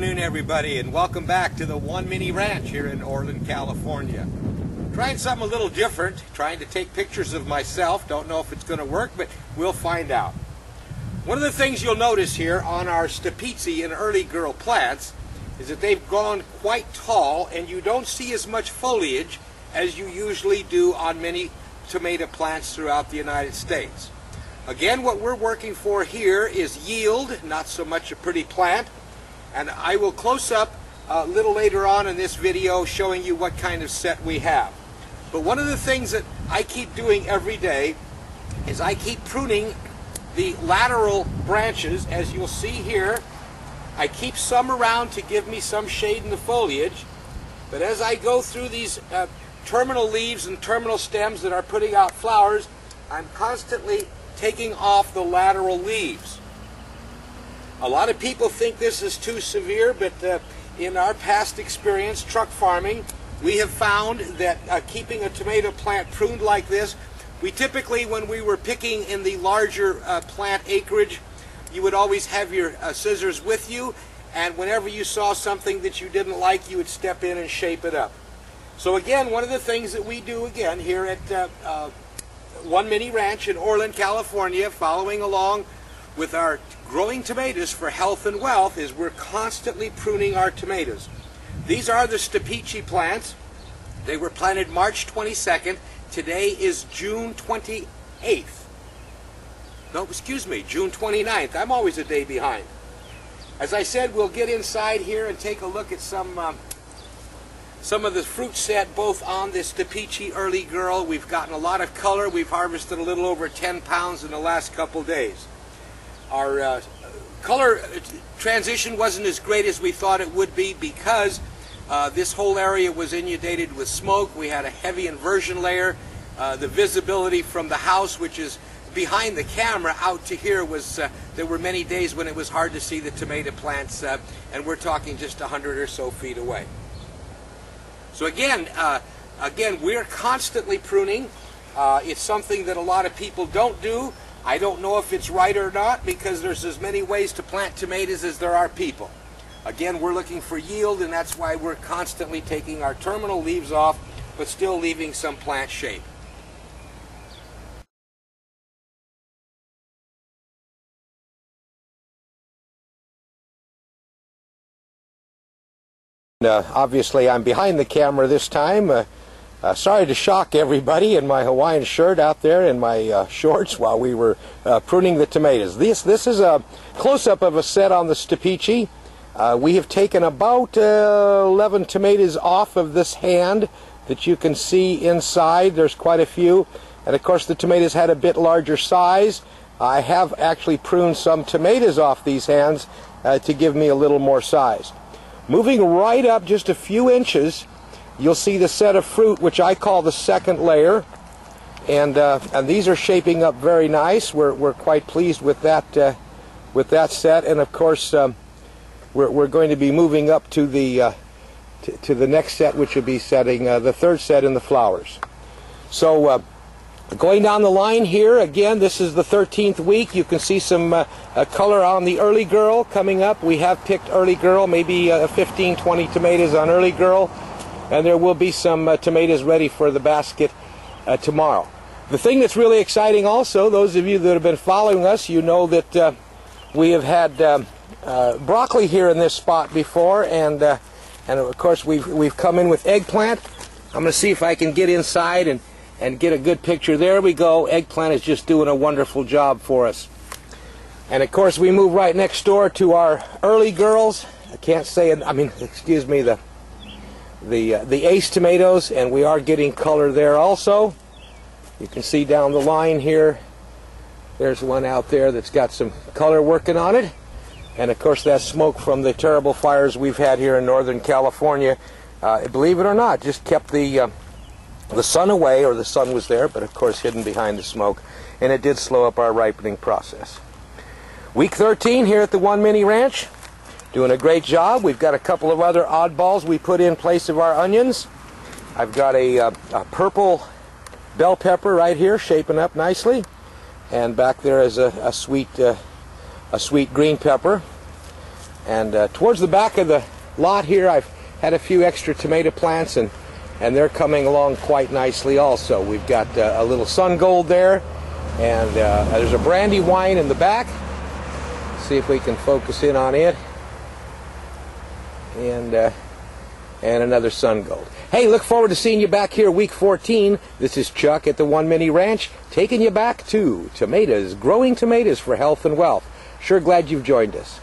afternoon, everybody, and welcome back to the One Mini Ranch here in Orland, California. Trying something a little different, trying to take pictures of myself. Don't know if it's going to work, but we'll find out. One of the things you'll notice here on our Stepizzi and early girl plants is that they've gone quite tall, and you don't see as much foliage as you usually do on many tomato plants throughout the United States. Again, what we're working for here is yield, not so much a pretty plant. And I will close up a little later on in this video showing you what kind of set we have. But one of the things that I keep doing every day is I keep pruning the lateral branches. As you'll see here, I keep some around to give me some shade in the foliage. But as I go through these terminal leaves and terminal stems that are putting out flowers, I'm constantly taking off the lateral leaves. A lot of people think this is too severe, but in our past experience, truck farming, we have found that keeping a tomato plant pruned like this, we typically, when we were picking in the larger plant acreage, you would always have your scissors with you, and whenever you saw something that you didn't like, you would step in and shape it up. So again, one of the things that we do again here at One Mini Ranch in Orland, California, following along with our growing tomatoes for health and wealth, is we're constantly pruning our tomatoes. These are the Stepizzi plants. They were planted March 22nd. Today is June 28th. No, excuse me, June 29th. I'm always a day behind. As I said, we'll get inside here and take a look at some of the fruit set both on this Stepizzi early girl. We've gotten a lot of color. We've harvested a little over 10 pounds in the last couple days. Our color transition wasn't as great as we thought it would be because this whole area was inundated with smoke. We had a heavy inversion layer. The visibility from the house, which is behind the camera, out to here was, there were many days when it was hard to see the tomato plants, and we're talking just 100 or so feet away. So again, we're constantly pruning. It's something that a lot of people don't do. I don't know if it's right or not, because there's as many ways to plant tomatoes as there are people. Again, we're looking for yield, and that's why we're constantly taking our terminal leaves off, but still leaving some plant shape. Obviously, I'm behind the camera this time. Sorry to shock everybody in my Hawaiian shirt out there in my shorts while we were pruning the tomatoes. This is a close-up of a set on the Stepizzi. We have taken about 11 tomatoes off of this hand that you can see inside. There's quite a few. And of course the tomatoes had a bit larger size. I have actually pruned some tomatoes off these hands to give me a little more size. Moving right up just a few inches, you'll see the set of fruit, which I call the second layer, and these are shaping up very nice. We're quite pleased with that set, and of course we're going to be moving up to the next set, which will be setting the third set in the flowers. So going down the line here, again, this is the 13th week. You can see some color on the early girl coming up. We have picked early girl, maybe 15-20 tomatoes on early girl. And there will be some tomatoes ready for the basket tomorrow. The thing that's really exciting also, those of you that have been following us, you know that we have had broccoli here in this spot before, and of course we've come in with eggplant. I'm going to see if I can get inside and get a good picture. There we go. Eggplant is just doing a wonderful job for us. And of course we move right next door to our early girls. I can't say it, excuse me, the ace tomatoes, and we are getting color there also. You can see down the line here, there's one out there that's got some color working on it, and of course that smoke from the terrible fires we've had here in Northern California, believe it or not, just kept the sun away, or the sun was there, but of course hidden behind the smoke, and it did slow up our ripening process. Week 13 here at the One Mini Ranch. Doing a great job. We've got a couple of other oddballs we put in place of our onions. I've got a purple bell pepper right here shaping up nicely, and back there is a sweet green pepper. And towards the back of the lot here, I've had a few extra tomato plants, and they're coming along quite nicely also. We've got a little sun gold there, and there's a brandywine in the back. See if we can focus in on it. And another sun gold. Hey, look forward to seeing you back here week 14. This is Chuck at the One Mini Ranch, taking you back to tomatoes, growing tomatoes for health and wealth. Sure glad you've joined us.